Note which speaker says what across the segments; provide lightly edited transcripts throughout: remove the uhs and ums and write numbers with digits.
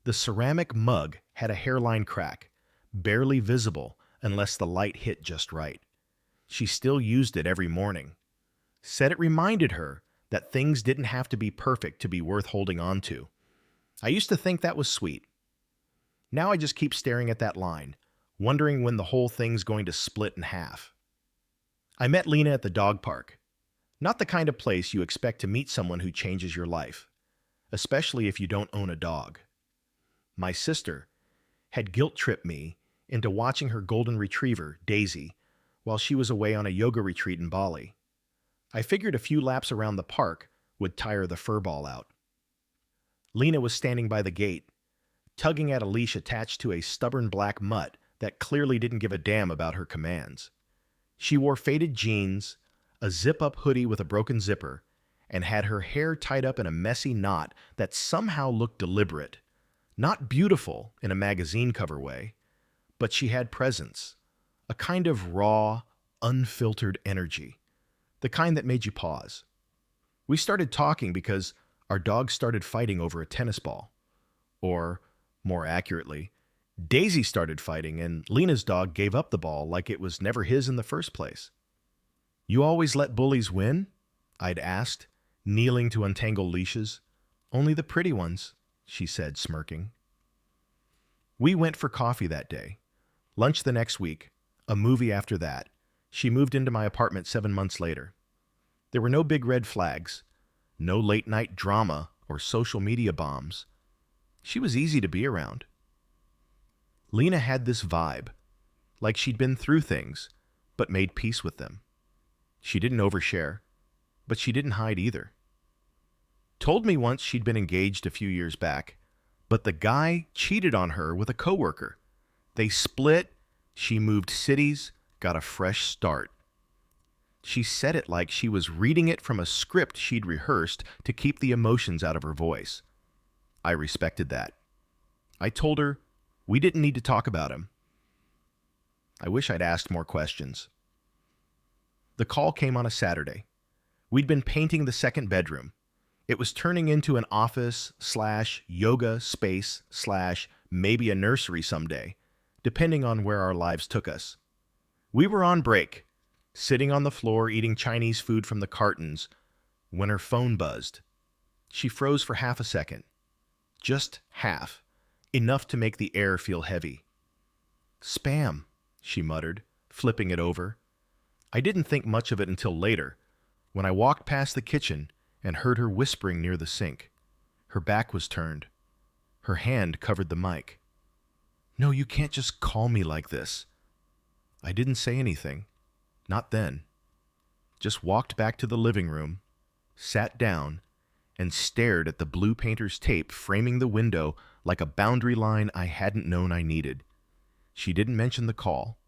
Speaker 1: The ceramic mug had a hairline crack, barely visible unless the light hit just right. She still used it every morning. Said it reminded her that things didn't have to be perfect to be worth holding on to. I used to think that was sweet. Now I just keep staring at that line, wondering when the whole thing's going to split in half. I met Lena at the dog park. Not the kind of place you expect to meet someone who changes your life, especially if you don't own a dog. My sister had guilt-tripped me into watching her golden retriever, Daisy, while she was away on a yoga retreat in Bali. I figured a few laps around the park would tire the furball out. Lena was standing by the gate, tugging at a leash attached to a stubborn black mutt that clearly didn't give a damn about her commands. She wore faded jeans, a zip-up hoodie with a broken zipper, and had her hair tied up in a messy knot that somehow looked deliberate. Not beautiful in a magazine cover way, but she had presence, a kind of raw, unfiltered energy, the kind that made you pause. We started talking because our dogs started fighting over a tennis ball. Or, more accurately, Daisy started fighting and Lena's dog gave up the ball like it was never his in the first place. "You always let bullies win?" I'd asked, kneeling to untangle leashes. "Only the pretty ones," she said, smirking. We went for coffee that day, lunch the next week, a movie after that. She moved into my apartment 7 months later. There were no big red flags, no late-night drama or social media bombs. She was easy to be around. Lena had this vibe, like she'd been through things, but made peace with them. She didn't overshare, but she didn't hide either. Told me once she'd been engaged a few years back, but the guy cheated on her with a coworker. They split, she moved cities, got a fresh start. She said it like she was reading it from a script she'd rehearsed to keep the emotions out of her voice. I respected that. I told her we didn't need to talk about him. I wish I'd asked more questions. The call came on a Saturday. We'd been painting the second bedroom. It was turning into an office/yoga space/maybe a nursery someday, depending on where our lives took us. We were on break, sitting on the floor eating Chinese food from the cartons, when her phone buzzed. She froze for half a second. Just half. Enough to make the air feel heavy. "Spam," she muttered, flipping it over. I didn't think much of it until later, when I walked past the kitchen and heard her whispering near the sink. Her back was turned. Her hand covered the mic. "No, you can't just call me like this." I didn't say anything. Not then. Just walked back to the living room, sat down, and stared at the blue painter's tape framing the window like a boundary line I hadn't known I needed. She didn't mention the call.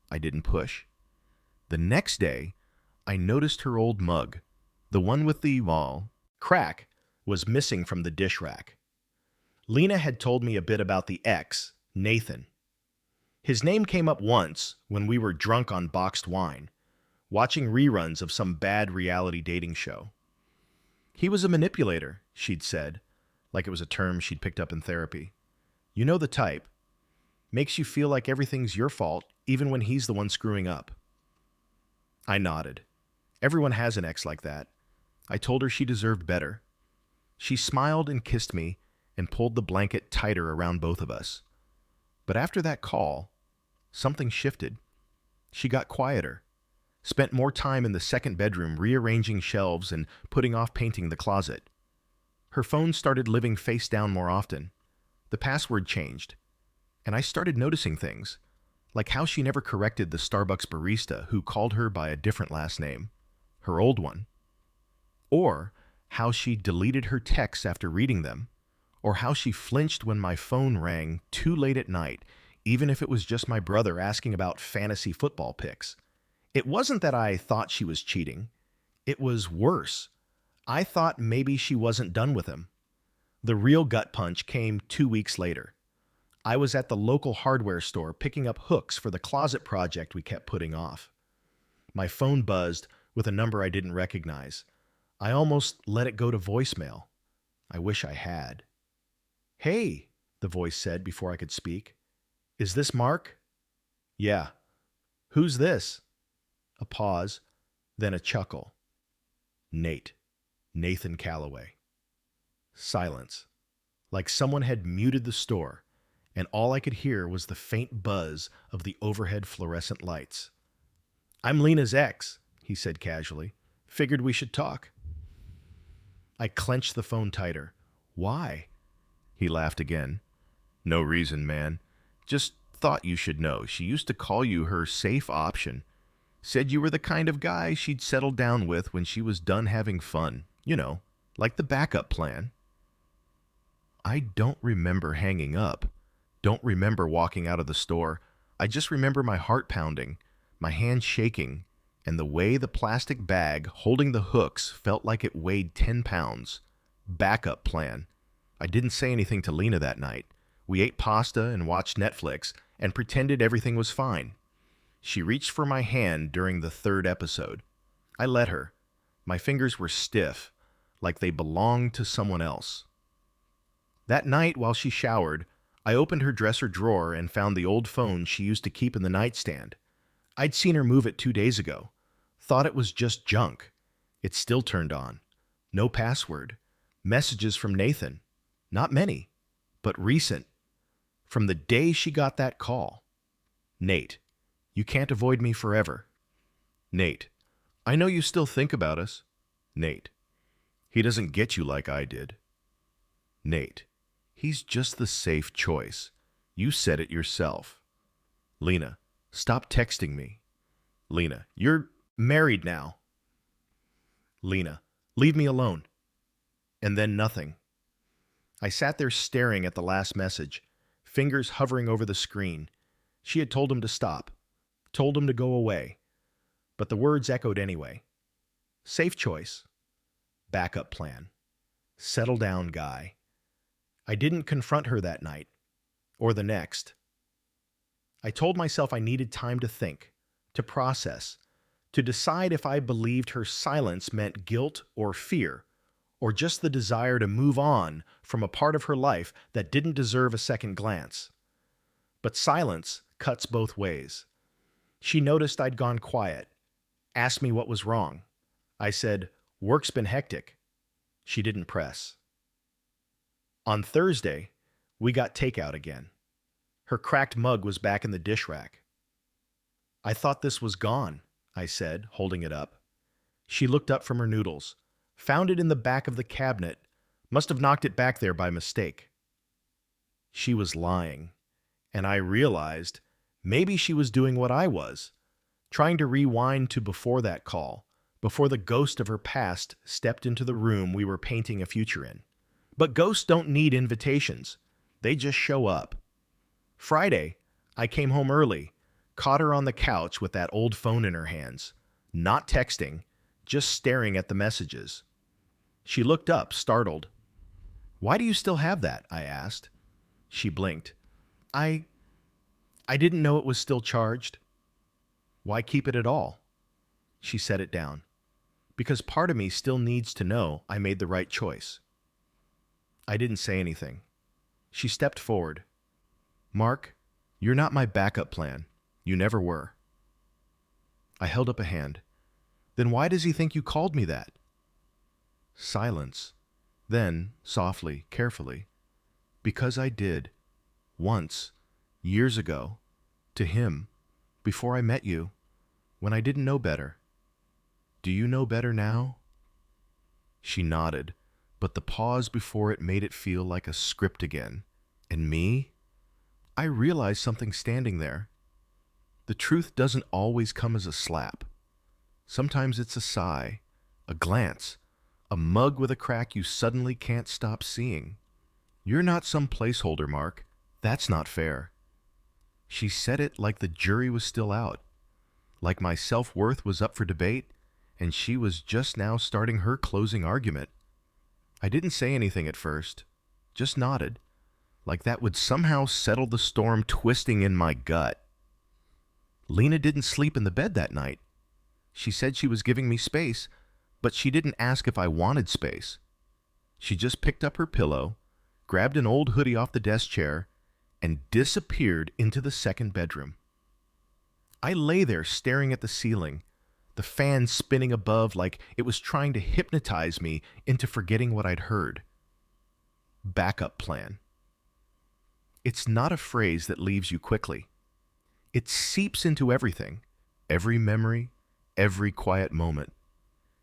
Speaker 1: I didn't push. The next day, I noticed her old mug, the one with the crack, was missing from the dish rack. Lena had told me a bit about the ex, Nathan. His name came up once when we were drunk on boxed wine, watching reruns of some bad reality dating show. He was a manipulator, she'd said, like it was a term she'd picked up in therapy. "You know the type. Makes you feel like everything's your fault, even when he's the one screwing up." I nodded. Everyone has an ex like that. I told her she deserved better. She smiled and kissed me and pulled the blanket tighter around both of us. But after that call, something shifted. She got quieter, spent more time in the second bedroom rearranging shelves and putting off painting the closet. Her phone started living face down more often. The password changed, and I started noticing things, like how she never corrected the Starbucks barista who called her by a different last name, her old one, or how she deleted her texts after reading them, or how she flinched when my phone rang too late at night, even if it was just my brother asking about fantasy football picks. It wasn't that I thought she was cheating. It was worse. I thought maybe she wasn't done with him. The real gut punch came 2 weeks later. I was at the local hardware store picking up hooks for the closet project we kept putting off. My phone buzzed with a number I didn't recognize. I almost let it go to voicemail. I wish I had. "Hey," the voice said before I could speak. Is this Mark? Yeah. Who's this? A pause, then a chuckle. Nate. Nathan Calloway. Silence. Like someone had muted the store, and all I could hear was the faint buzz of the overhead fluorescent lights. I'm Lena's ex, he said casually. Figured we should talk. I clenched the phone tighter. Why? He laughed again. No reason, man. Just thought you should know. She used to call you her safe option. Said you were the kind of guy she'd settle down with when she was done having fun. You know, like the backup plan. I don't remember hanging up. Don't remember walking out of the store. I just remember my heart pounding, my hand shaking, and the way the plastic bag holding the hooks felt like it weighed 10 pounds. Backup plan. I didn't say anything to Lena that night. We ate pasta and watched Netflix and pretended everything was fine. She reached for my hand during the 3rd episode. I let her. My fingers were stiff, like they belonged to someone else. That night, while she showered, I opened her dresser drawer and found the old phone she used to keep in the nightstand. I'd seen her move it 2 days ago. Thought it was just junk. It still turned on. No password. Messages from Nathan. Not many, but recent. From the day she got that call. Nate, you can't avoid me forever. Nate, I know you still think about us. Nate, he doesn't get you like I did. Nate, he's just the safe choice. You said it yourself. Lena, stop texting me. Lena, you're married now. Lena, leave me alone. And then nothing. I sat there staring at the last message, fingers hovering over the screen. She had told him to stop, told him to go away. But the words echoed anyway. Safe choice. Backup plan. Settle down guy. I didn't confront her that night, or the next. I told myself I needed time to think, to process, to decide if I believed her silence meant guilt or fear, or just the desire to move on from a part of her life that didn't deserve a second glance. But silence cuts both ways. She noticed I'd gone quiet, asked me what was wrong. I said, "Work's been hectic." She didn't press. On Thursday, we got takeout again. Her cracked mug was back in the dish rack. I thought this was gone, I said, holding it up. She looked up from her noodles, found it in the back of the cabinet, must have knocked it back there by mistake. She was lying, and I realized maybe she was doing what I was, trying to rewind to before that call, before the ghost of her past stepped into the room we were painting a future in. But ghosts don't need invitations. They just show up. Friday, I came home early, caught her on the couch with that old phone in her hands, not texting, just staring at the messages. She looked up, startled. "Why do you still have that?" I asked. She blinked. I didn't know it was still charged." "Why keep it at all?" She set it down. "Because part of me still needs to know I made the right choice." I didn't say anything. She stepped forward. "Mark, you're not my backup plan. You never were." I held up a hand. "Then why does he think you called me that?" Silence. Then, softly, carefully, "Because I did. Once, years ago, to him, before I met you, when I didn't know better. Do you know better now?" She nodded, but the pause before it made it feel like a script again. And me? I realized something standing there. The truth doesn't always come as a slap. Sometimes it's a sigh, a glance, a mug with a crack you suddenly can't stop seeing. "You're not some placeholder, Mark. That's not fair." She said it like the jury was still out, like my self-worth was up for debate, and she was just now starting her closing argument. I didn't say anything at first, just nodded, like that would somehow settle the storm twisting in my gut. Lena didn't sleep in the bed that night. She said she was giving me space, but she didn't ask if I wanted space. She just picked up her pillow, grabbed an old hoodie off the desk chair, and disappeared into the second bedroom. I lay there staring at the ceiling, the fan spinning above like it was trying to hypnotize me into forgetting what I'd heard. Backup plan. It's not a phrase that leaves you quickly. It seeps into everything, every memory, every quiet moment.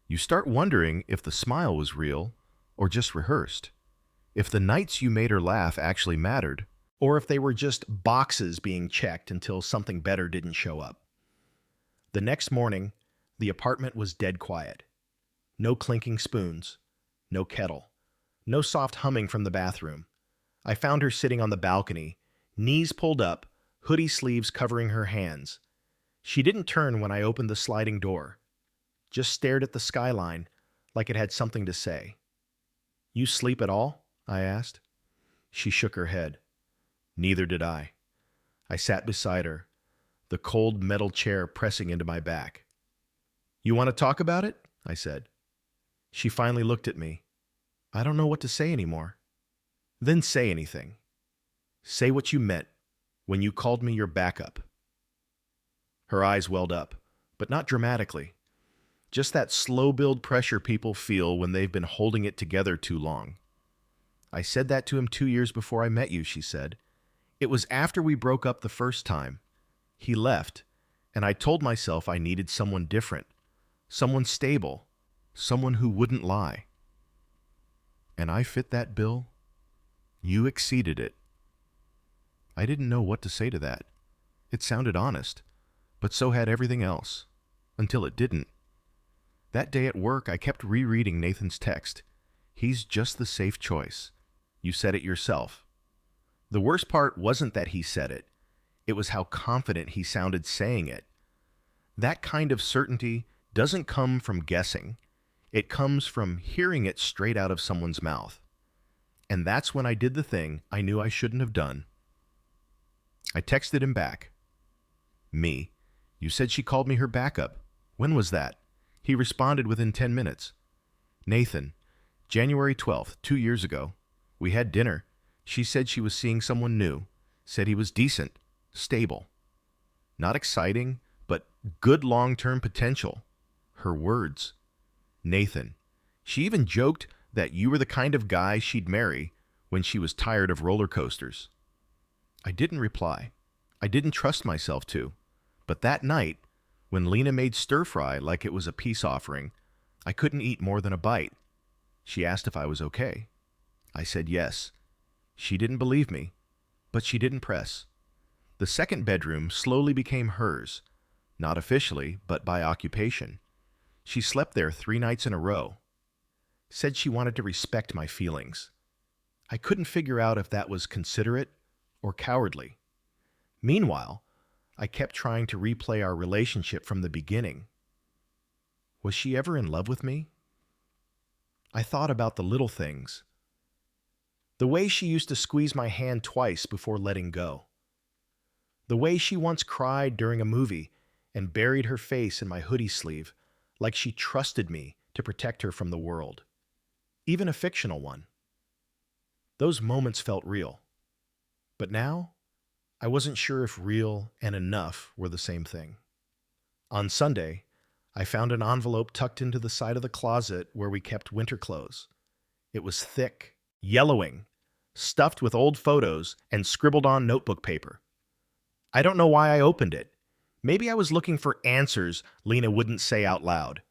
Speaker 1: You start wondering if the smile was real or just rehearsed, if the nights you made her laugh actually mattered, or if they were just boxes being checked until something better didn't show up. The next morning, the apartment was dead quiet. No clinking spoons, no kettle, no soft humming from the bathroom. I found her sitting on the balcony, knees pulled up, hoodie sleeves covering her hands. She didn't turn when I opened the sliding door, just stared at the skyline like it had something to say. "You sleep at all?" I asked. She shook her head. Neither did I. I sat beside her, the cold metal chair pressing into my back. "You want to talk about it?" I said. She finally looked at me. "I don't know what to say anymore." "Then say anything. Say what you meant when you called me your backup." Her eyes welled up, but not dramatically. Just that slow build pressure people feel when they've been holding it together too long. "I said that to him 2 years before I met you," she said. "It was after we broke up the first time. He left, and I told myself I needed someone different, someone stable, someone who wouldn't lie. And I fit that bill. You exceeded it." I didn't know what to say to that. It sounded honest, but so had everything else, until it didn't. That day at work, I kept rereading Nathan's text. "He's just the safe choice. You said it yourself." The worst part wasn't that he said it. It was how confident he sounded saying it. That kind of certainty doesn't come from guessing. It comes from hearing it straight out of someone's mouth. And that's when I did the thing I knew I shouldn't have done. I texted him back. "Me, you said she called me her backup. When was that?" He responded within 10 minutes. "Nathan, January 12th, 2 years ago. We had dinner. She said she was seeing someone new. Said he was decent, stable. Not exciting, but good long-term potential." Her words. "Nathan, she even joked that you were the kind of guy she'd marry when she was tired of roller coasters." I didn't reply. I didn't trust myself to. But that night, when Lena made stir-fry like it was a peace offering, I couldn't eat more than a bite. She asked if I was okay. I said yes. She didn't believe me, but she didn't press. The second bedroom slowly became hers, not officially, but by occupation. She slept there 3 nights in a row. Said she wanted to respect my feelings. I couldn't figure out if that was considerate or cowardly. Meanwhile, I kept trying to replay our relationship from the beginning. Was she ever in love with me? I thought about the little things. The way she used to squeeze my hand twice before letting go. The way she once cried during a movie and buried her face in my hoodie sleeve, like she trusted me to protect her from the world. Even a fictional one. Those moments felt real. But now, I wasn't sure if real and enough were the same thing. On Sunday, I found an envelope tucked into the side of the closet where we kept winter clothes. It was thick, yellowing, stuffed with old photos and scribbled on notebook paper. I don't know why I opened it. Maybe I was looking for answers Lena wouldn't say out loud.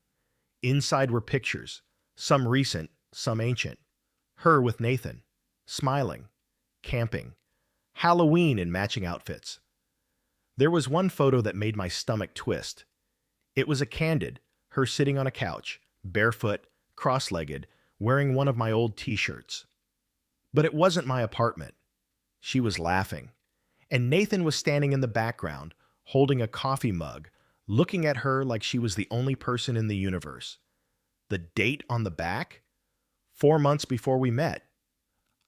Speaker 1: Inside were pictures, some recent, some ancient. Her with Nathan, smiling, camping, Halloween in matching outfits. There was one photo that made my stomach twist. It was a candid, her sitting on a couch, barefoot, cross-legged, wearing one of my old t-shirts. But it wasn't my apartment. She was laughing. And Nathan was standing in the background, holding a coffee mug, looking at her like she was the only person in the universe. The date on the back? 4 months before we met.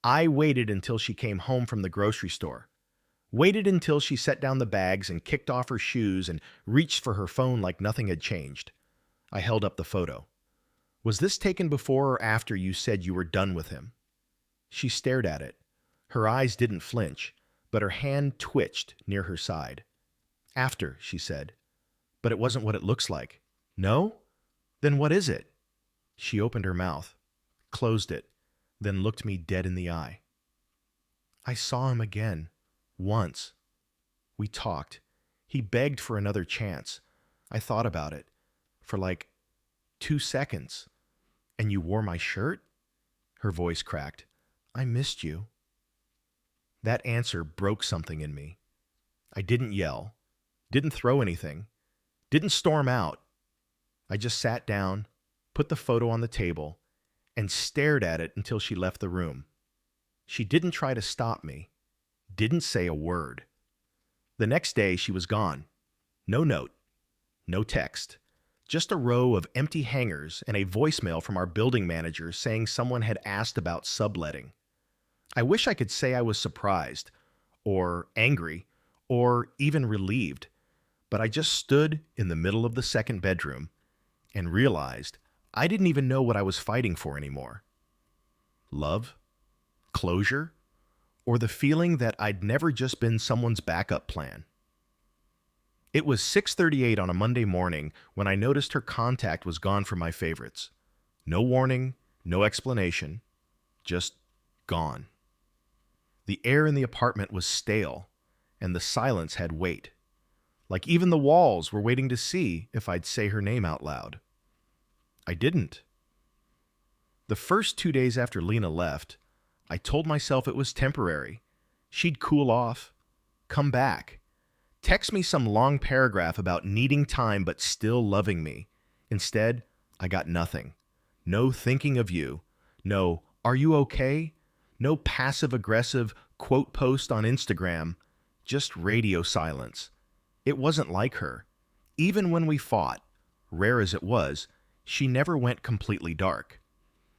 Speaker 1: I waited until she came home from the grocery store. Waited until she set down the bags and kicked off her shoes and reached for her phone like nothing had changed. I held up the photo. Was this taken before or after you said you were done with him? She stared at it. Her eyes didn't flinch, but her hand twitched near her side. After, she said. But it wasn't what it looks like. No? Then what is it? She opened her mouth, closed it, then looked me dead in the eye. I saw him again. Once. We talked. He begged for another chance. I thought about it. For like 2 seconds. And you wore my shirt? Her voice cracked. I missed you. That answer broke something in me. I didn't yell. Didn't throw anything. Didn't storm out. I just sat down, put the photo on the table, and stared at it until she left the room. She didn't try to stop me. Didn't say a word. The next day, she was gone. No note. No text. Just a row of empty hangers and a voicemail from our building manager saying someone had asked about subletting. I wish I could say I was surprised, or angry, or even relieved, but I just stood in the middle of the second bedroom and realized I didn't even know what I was fighting for anymore. Love? Closure? Or the feeling that I'd never just been someone's backup plan? It was 6:38 on a Monday morning when I noticed her contact was gone from my favorites. No warning, no explanation, just gone. The air in the apartment was stale, and the silence had weight. Like even the walls were waiting to see if I'd say her name out loud. I didn't. The first 2 days after Lena left, I told myself it was temporary. She'd cool off, come back, text me some long paragraph about needing time but still loving me. Instead, I got nothing. No thinking of you. No, are you okay? No passive-aggressive quote post on Instagram. Just radio silence. It wasn't like her. Even when we fought, rare as it was, she never went completely dark.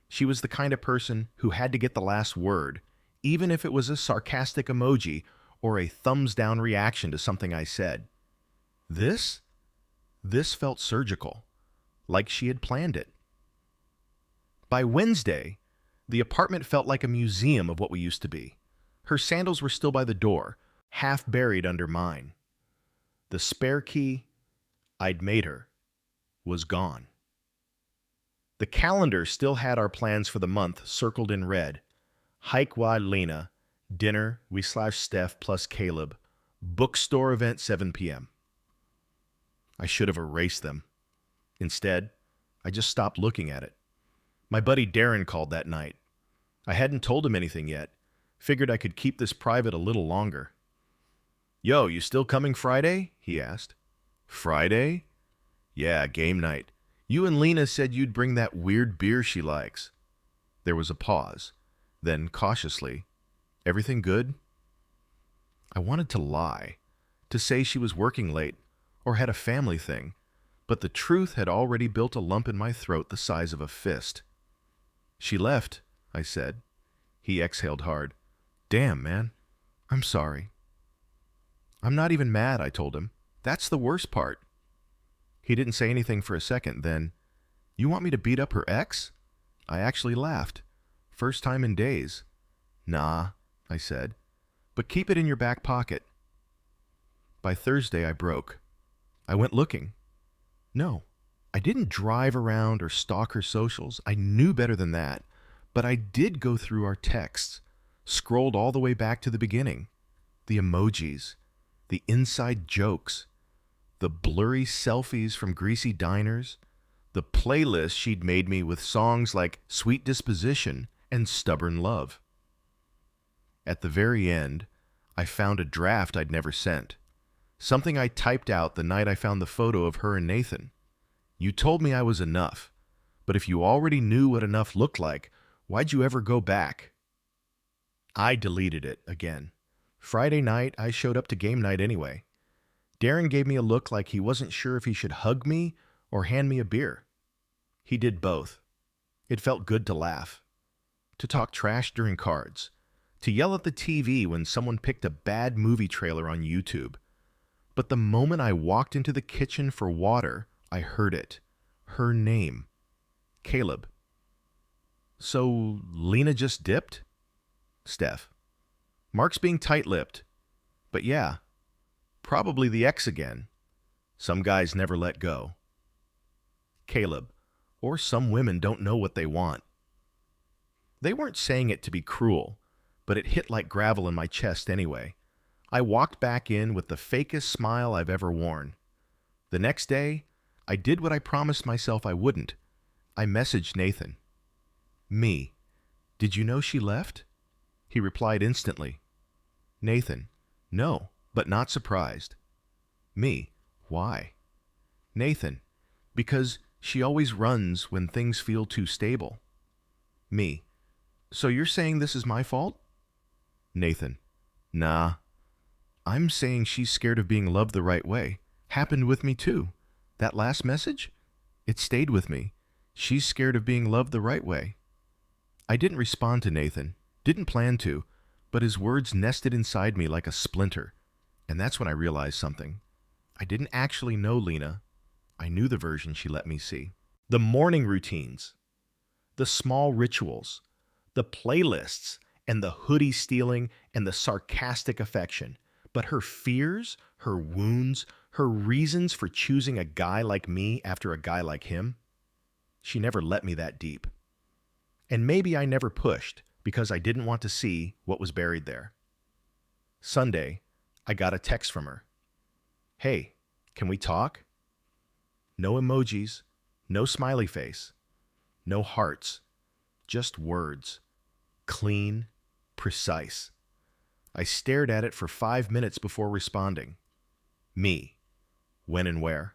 Speaker 1: She was the kind of person who had to get the last word, even if it was a sarcastic emoji or a thumbs-down reaction to something I said. This felt surgical, like she had planned it. By Wednesday, the apartment felt like a museum of what we used to be. Her sandals were still by the door, half buried under mine. The spare key I'd made her was gone. The calendar still had our plans for the month circled in red. Hike Wad Lena, dinner, we/Steph plus Caleb, bookstore event 7 p.m. I should have erased them. Instead, I just stopped looking at it. My buddy Darren called that night. I hadn't told him anything yet. Figured I could keep this private a little longer. Yo, you still coming Friday? He asked. Friday? Yeah, game night. You and Lena said you'd bring that weird beer she likes. There was a pause. Then, cautiously, everything good? I wanted to lie, to say she was working late or had a family thing, but the truth had already built a lump in my throat the size of a fist. She left, I said. He exhaled hard. Damn, man. I'm sorry. I'm not even mad, I told him. That's the worst part. He didn't say anything for a second, then, you want me to beat up her ex? I actually laughed. First time in days. Nah, I said, but keep it in your back pocket. By Thursday, I broke. I went looking. No, I didn't drive around or stalk her socials. I knew better than that, but I did go through our texts, scrolled all the way back to the beginning. The emojis, the inside jokes, the blurry selfies from greasy diners, the playlist she'd made me with songs like Sweet Disposition and Stubborn Love. At the very end, I found a draft I'd never sent, something I typed out the night I found the photo of her and Nathan. You told me I was enough, but if you already knew what enough looked like, why'd you ever go back? I deleted it again. Friday night, I showed up to game night anyway. Darren gave me a look like he wasn't sure if he should hug me or hand me a beer. He did both. It felt good to laugh, to talk trash during cards, to yell at the TV when someone picked a bad movie trailer on YouTube. But the moment I walked into the kitchen for water, I heard it. Her name. Caleb. So Lena just dipped? Steph. Mark's being tight-lipped. But yeah, probably the ex again. Some guys never let go. Caleb. Or some women don't know what they want. They weren't saying it to be cruel, but it hit like gravel in my chest anyway. I walked back in with the fakest smile I've ever worn. The next day, I did what I promised myself I wouldn't. I messaged Nathan. Me. Did you know she left? He replied instantly. Nathan. No, but not surprised. Me. Why? Nathan. Because she always runs when things feel too stable. Me. So you're saying this is my fault? Nathan. Nah. I'm saying she's scared of being loved the right way. Happened with me too. That last message? It stayed with me. She's scared of being loved the right way. I didn't respond to Nathan. Didn't plan to, but his words nested inside me like a splinter. And that's when I realized something. I didn't actually know Lena. I knew the version she let me see. The morning routines, the small rituals, the playlists, and the hoodie stealing and the sarcastic affection. But her fears, her wounds, her reasons for choosing a guy like me after a guy like him, she never let me that deep. And maybe I never pushed because I didn't want to see what was buried there. Sunday, I got a text from her. Hey, can we talk? No emojis, no smiley face, no hearts, just words. Clean, precise. I stared at it for 5 minutes before responding. Me. When and where?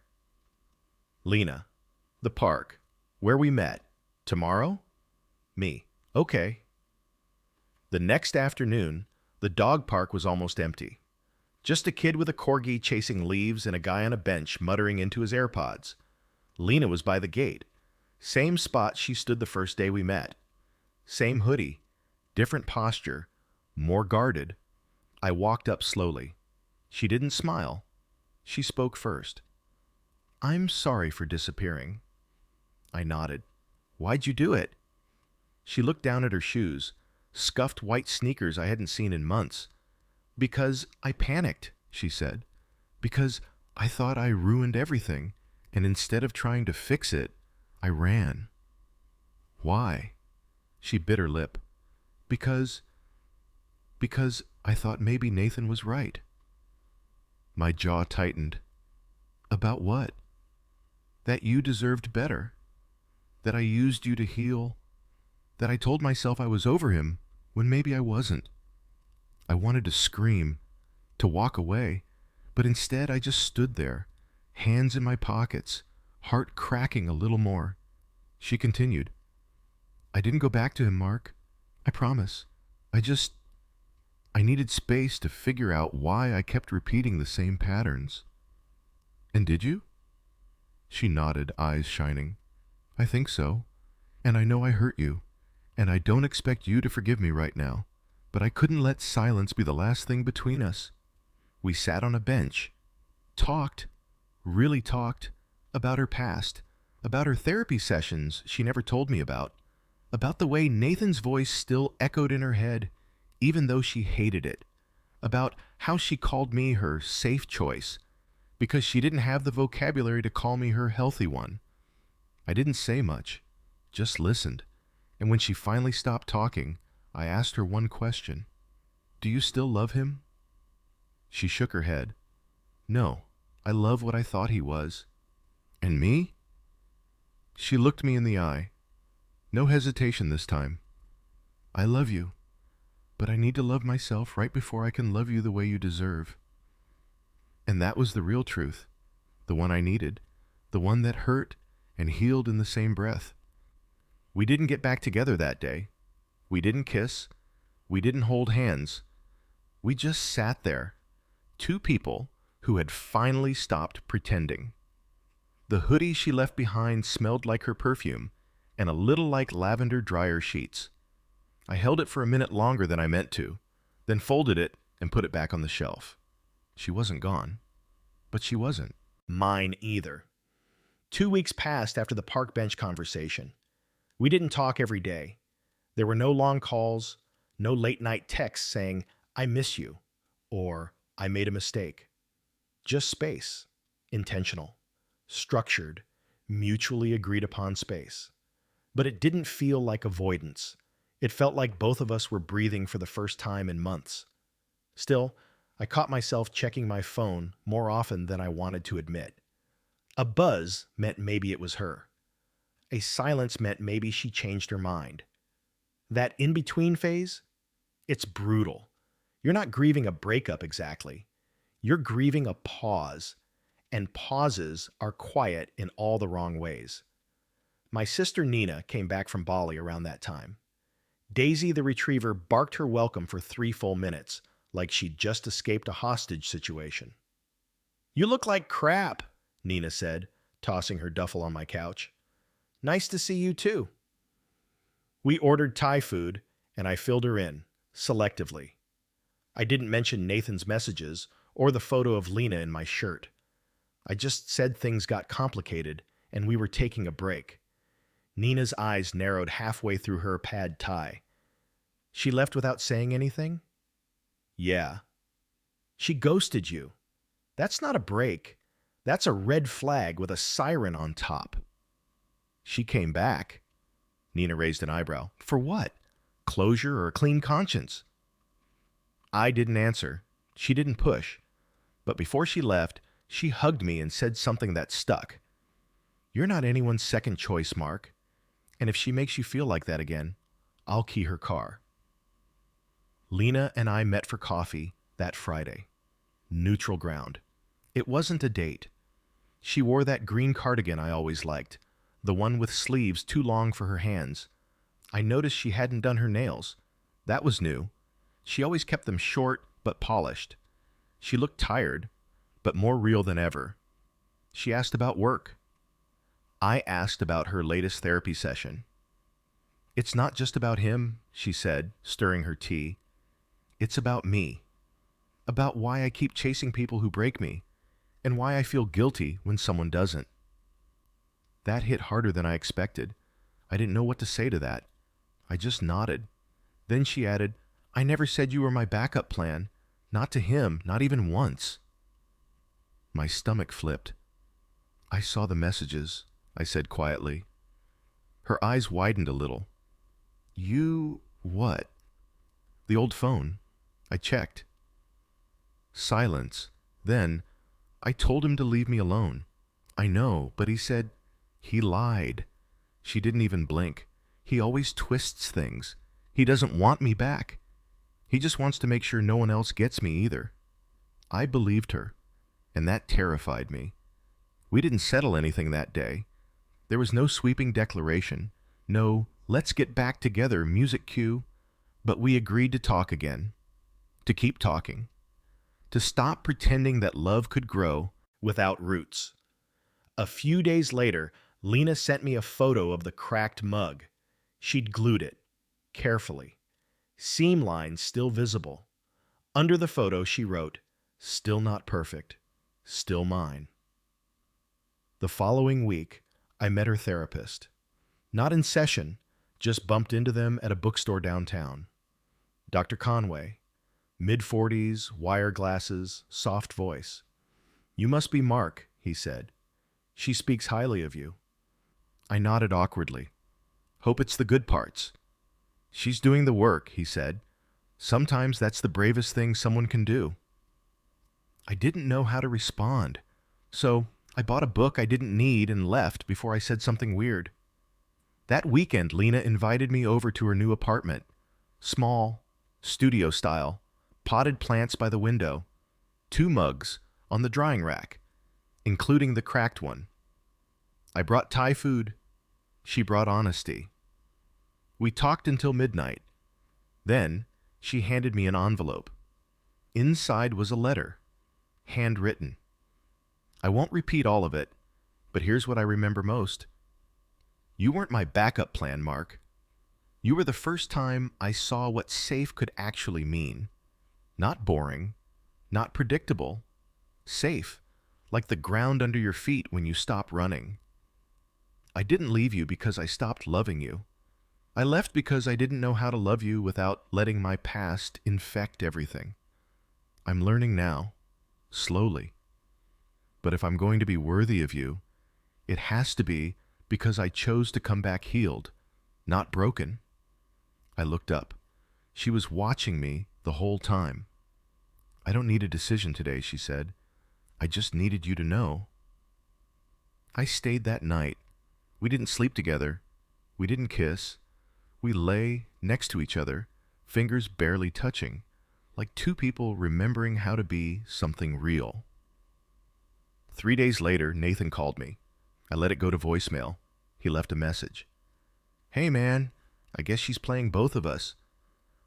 Speaker 1: Lena. The park. Where we met. Tomorrow? Me. Okay. The next afternoon, the dog park was almost empty. Just a kid with a corgi chasing leaves and a guy on a bench muttering into his AirPods. Lena was by the gate. Same spot she stood the first day we met. Same hoodie. Different posture. More guarded. I walked up slowly. She didn't smile. She spoke first. I'm sorry for disappearing. I nodded. Why'd you do it? She looked down at her shoes, scuffed white sneakers I hadn't seen in months. Because I panicked, she said. Because I thought I ruined everything, and instead of trying to fix it, I ran. Why? She bit her lip. Because I thought maybe Nathan was right. My jaw tightened. About what? That you deserved better. That I used you to heal. That I told myself I was over him when maybe I wasn't. I wanted to scream, to walk away, but instead I just stood there, hands in my pockets, heart cracking a little more. She continued. I didn't go back to him, Mark. I promise. I needed space to figure out why I kept repeating the same patterns. And did you? She nodded, eyes shining. I think so. And I know I hurt you. And I don't expect you to forgive me right now. But I couldn't let silence be the last thing between us. We sat on a bench. Talked. Really talked. About her past. About her therapy sessions she never told me about. About the way Nathan's voice still echoed in her head, even though she hated it. About how she called me her safe choice, because she didn't have the vocabulary to call me her healthy one. I didn't say much, just listened. And when she finally stopped talking, I asked her one question. Do you still love him? She shook her head. No, I love what I thought he was. And me? She looked me in the eye. No hesitation this time. I love you, but I need to love myself right before I can love you the way you deserve. And that was the real truth, the one I needed, the one that hurt and healed in the same breath. We didn't get back together that day. We didn't kiss. We didn't hold hands. We just sat there, two people who had finally stopped pretending. The hoodie she left behind smelled like her perfume, and a little like lavender dryer sheets. I held it for a minute longer than I meant to, then folded it and put it back on the shelf. She wasn't gone, but she wasn't. Mine either. 2 weeks passed after the park bench conversation. We didn't talk every day. There were no long calls, No late-night texts saying, "I miss you," or "I made a mistake." Just space. Intentional. Structured. Mutually agreed upon space. But it didn't feel like avoidance. It felt like both of us were breathing for the first time in months. Still, I caught myself checking my phone more often than I wanted to admit. A buzz meant maybe it was her. A silence meant maybe she changed her mind. That in-between phase, it's brutal. You're not grieving a breakup exactly. You're grieving a pause, and pauses are quiet in all the wrong ways. My sister Nina came back from Bali around that time. Daisy the retriever barked her welcome for 3 full minutes, like she'd just escaped a hostage situation. "You look like crap," Nina said, tossing her duffel on my couch. "Nice to see you too." We ordered Thai food, and I filled her in, selectively. I didn't mention Nathan's messages or the photo of Lena in my shirt. I just said things got complicated and we were taking a break. Nina's eyes narrowed halfway through her pad thai. "She left without saying anything?" "Yeah." "She ghosted you. That's not a break. That's a red flag with a siren on top." "She came back." Nina raised an eyebrow. "For what? Closure or a clean conscience?" I didn't answer. She didn't push. But before she left, she hugged me and said something that stuck. "You're not anyone's second choice, Mark. And if she makes you feel like that again, I'll key her car." Lena and I met for coffee that Friday. Neutral ground. It wasn't a date. She wore that green cardigan I always liked, the one with sleeves too long for her hands. I noticed she hadn't done her nails. That was new. She always kept them short but polished. She looked tired, but more real than ever. She asked about work. I asked about her latest therapy session. "It's not just about him," she said, stirring her tea. "It's about me. About why I keep chasing people who break me, and why I feel guilty when someone doesn't." That hit harder than I expected. I didn't know what to say to that. I just nodded. Then she added, "I never said you were my backup plan. Not to him, not even once." My stomach flipped. "I saw the messages," I said quietly. Her eyes widened a little. "You what?" "The old phone. I checked." Silence. Then, "I told him to leave me alone." "I know, but he said—" "He lied." She didn't even blink. "He always twists things. He doesn't want me back. He just wants to make sure no one else gets me either." I believed her, and that terrified me. We didn't settle anything that day. There was no sweeping declaration, no "let's get back together" music cue, but we agreed to talk again, to keep talking, to stop pretending that love could grow without roots. A few days later, Lena sent me a photo of the cracked mug. She'd glued it, carefully. Seam lines still visible. Under the photo, she wrote, "Still not perfect, still mine." The following week, I met her therapist. Not in session, just bumped into them at a bookstore downtown. Dr. Conway, mid-40s, wire glasses, soft voice. "You must be Mark," he said. "She speaks highly of you." I nodded awkwardly. "Hope it's the good parts." "She's doing the work," he said. "Sometimes that's the bravest thing someone can do." I didn't know how to respond, so I bought a book I didn't need and left before I said something weird. That weekend, Lena invited me over to her new apartment. Small, studio style, potted plants by the window, 2 mugs on the drying rack, including the cracked one. I brought Thai food. She brought honesty. We talked until midnight. Then she handed me an envelope. Inside was a letter, handwritten. I won't repeat all of it, but here's what I remember most. "You weren't my backup plan, Mark. You were the first time I saw what safe could actually mean. Not boring, not predictable. Safe, like the ground under your feet when you stop running. I didn't leave you because I stopped loving you. I left because I didn't know how to love you without letting my past infect everything. I'm learning now, slowly. But if I'm going to be worthy of you, it has to be because I chose to come back healed, not broken. I looked up. She was watching me the whole time. I don't need a decision today, she said. I just needed you to know. I stayed that night. We didn't sleep together. We didn't kiss. We lay next to each other, fingers barely touching, like two people remembering how to be something real. 3 days later, Nathan called me. I let it go to voicemail. He left a message. Hey man, I guess she's playing both of us.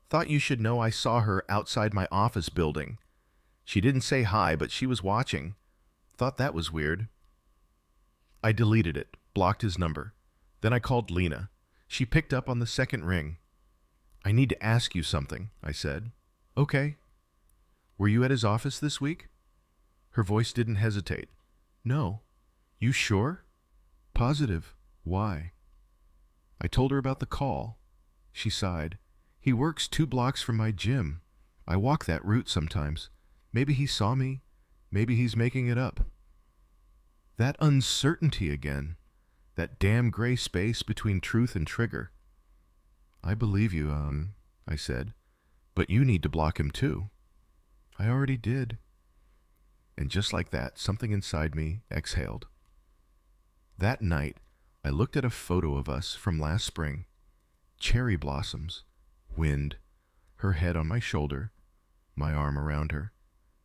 Speaker 1: Thought you should know I saw her outside my office building. She didn't say hi, but she was watching. Thought that was weird. I deleted it, blocked his number. Then I called Lena. She picked up on the second ring. I need to ask you something, I said. Okay. Were you at his office this week? Her voice didn't hesitate. No. You sure? Positive. Why? I told her about the call. She sighed. He works 2 blocks from my gym. I walk that route sometimes. Maybe he saw me. Maybe he's making it up. That uncertainty again. That damn gray space between truth and trigger. I believe you, I said. But you need to block him too. I already did. And just like that, something inside me exhaled. That night, I looked at a photo of us from last spring. Cherry blossoms, wind, her head on my shoulder, my arm around her.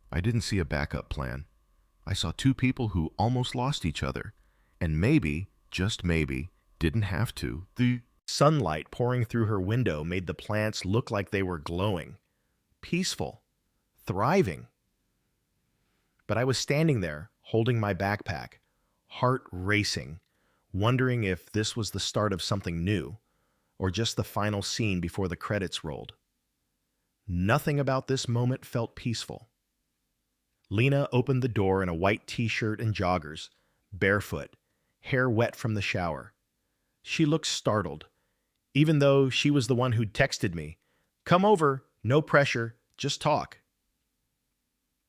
Speaker 1: I didn't see a backup plan. I saw 2 people who almost lost each other, and maybe, just maybe, didn't have to. The sunlight pouring through her window made the plants look like they were glowing, peaceful, thriving. But I was standing there, holding my backpack, heart racing, wondering if this was the start of something new, or just the final scene before the credits rolled. Nothing about this moment felt peaceful. Lena opened the door in a white t-shirt and joggers, barefoot, hair wet from the shower. She looked startled, even though she was the one who'd texted me, "Come over, no pressure, just talk."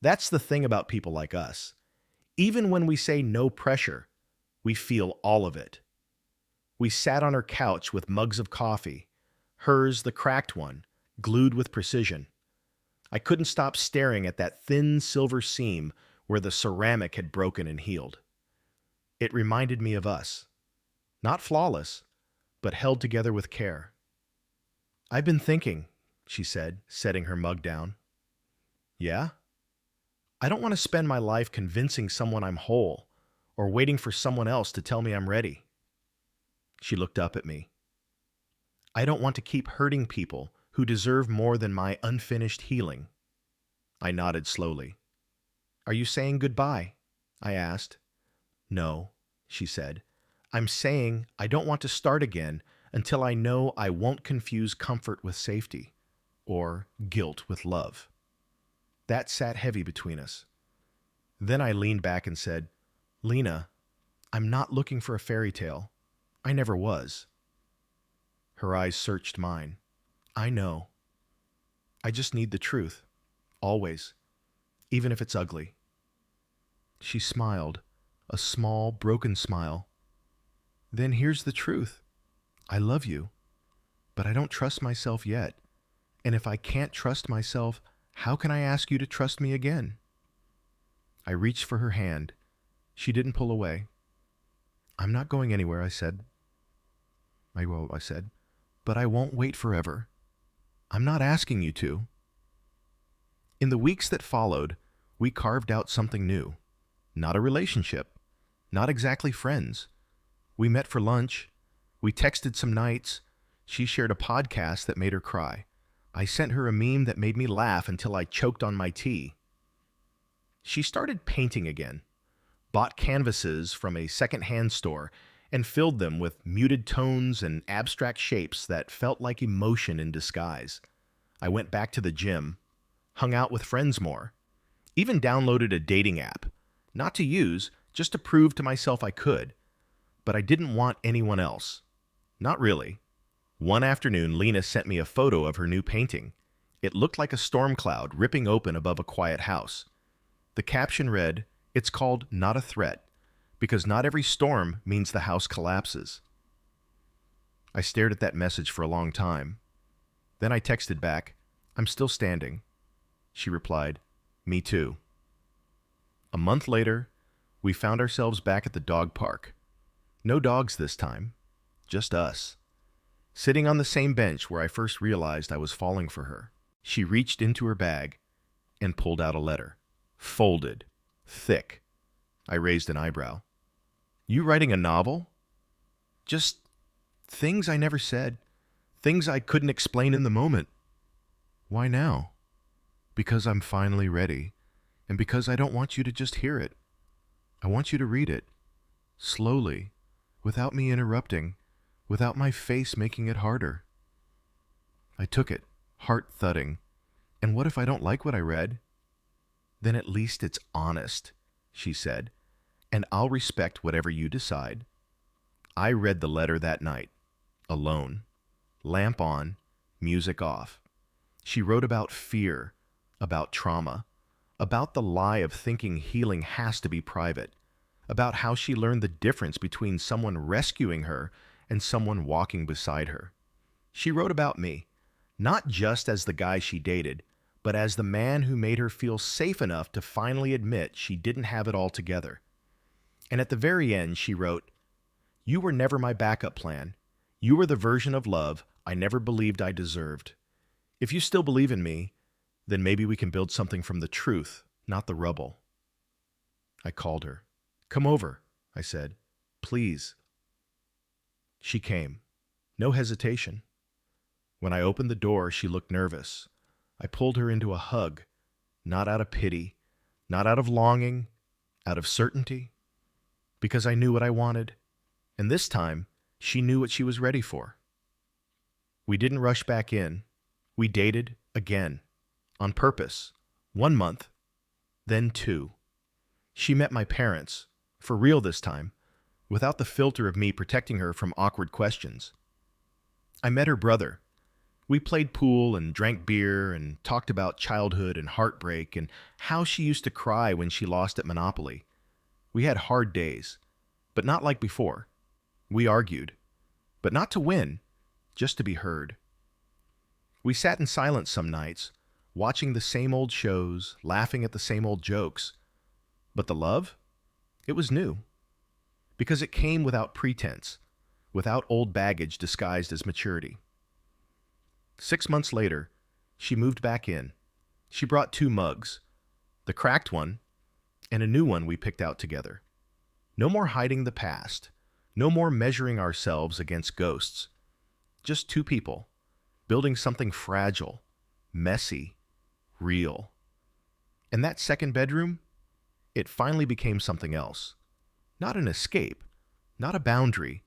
Speaker 1: That's the thing about people like us. Even when we say no pressure, we feel all of it. We sat on her couch with mugs of coffee, hers the cracked one, glued with precision. I couldn't stop staring at that thin silver seam where the ceramic had broken and healed. It reminded me of us. Not flawless, but held together with care. "I've been thinking," she said, setting her mug down. "Yeah? I don't want to spend my life convincing someone I'm whole or waiting for someone else to tell me I'm ready." She looked up at me. "I don't want to keep hurting people who deserve more than my unfinished healing." I nodded slowly. "Are you saying goodbye?" I asked. "No," she said. "I'm saying I don't want to start again until I know I won't confuse comfort with safety or guilt with love." That sat heavy between us. Then I leaned back and said, "Lena, I'm not looking for a fairy tale. I never was." Her eyes searched mine. "I know. I just need the truth. Always. Even if it's ugly." She smiled, a small, broken smile. "Then here's the truth. I love you, but I don't trust myself yet. And if I can't trust myself, how can I ask you to trust me again?" I reached for her hand. She didn't pull away. "I'm not going anywhere," I said. I said, "but I won't wait forever. I'm not asking you to." In the weeks that followed, we carved out something new. Not a relationship. Not exactly friends. We met for lunch. We texted some nights. She shared a podcast that made her cry. I sent her a meme that made me laugh until I choked on my tea. She started painting again, bought canvases from a second-hand store, and filled them with muted tones and abstract shapes that felt like emotion in disguise. I went back to the gym, hung out with friends more, even downloaded a dating app, not to use, just to prove to myself I could. But I didn't want anyone else. Not really. One afternoon, Lena sent me a photo of her new painting. It looked like a storm cloud ripping open above a quiet house. The caption read, "It's called Not a Threat, because not every storm means the house collapses." I stared at that message for a long time. Then I texted back, "I'm still standing." She replied, "Me too." A month later, we found ourselves back at the dog park. No dogs this time, just us. Sitting on the same bench where I first realized I was falling for her. She reached into her bag and pulled out a letter. Folded. Thick. I raised an eyebrow. "You writing a novel?" "Just things I never said. Things I couldn't explain in the moment." "Why now?" "Because I'm finally ready, and because I don't want you to just hear it. I want you to read it. Slowly, without me interrupting, without my face making it harder." I took it, heart thudding. "And what if I don't like what I read?" "Then at least it's honest," she said, "and I'll respect whatever you decide." I read the letter that night, alone, lamp on, music off. She wrote about fear, about trauma, about the lie of thinking healing has to be private, about how she learned the difference between someone rescuing her and someone walking beside her. She wrote about me, not just as the guy she dated, but as the man who made her feel safe enough to finally admit she didn't have it all together. And at the very end, she wrote, "You were never my backup plan. You were the version of love I never believed I deserved. If you still believe in me, then maybe we can build something from the truth, not the rubble." I called her. "Come over," I said. "Please." She came. No hesitation. When I opened the door, she looked nervous. I pulled her into a hug, not out of pity, not out of longing, out of certainty, because I knew what I wanted, and this time, she knew what she was ready for. We didn't rush back in. We dated again, on purpose, 1 month, then 2. She met my parents, for real this time, without the filter of me protecting her from awkward questions. I met her brother. We played pool and drank beer and talked about childhood and heartbreak and how she used to cry when she lost at Monopoly. We had hard days, but not like before. We argued, but not to win, just to be heard. We sat in silence some nights, watching the same old shows, laughing at the same old jokes. But the love? It was new. Because it came without pretense, without old baggage disguised as maturity. 6 months later, she moved back in. She brought 2 mugs, the cracked one and a new one we picked out together. No more hiding the past, no more measuring ourselves against ghosts. Just 2 people, building something fragile, messy, real. And that second bedroom, it finally became something else. Not an escape, not a boundary,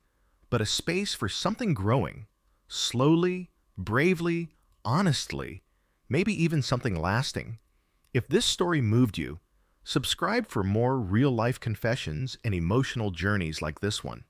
Speaker 1: but a space for something growing, slowly, bravely, honestly, maybe even something lasting. If this story moved you, subscribe for more real-life confessions and emotional journeys like this one.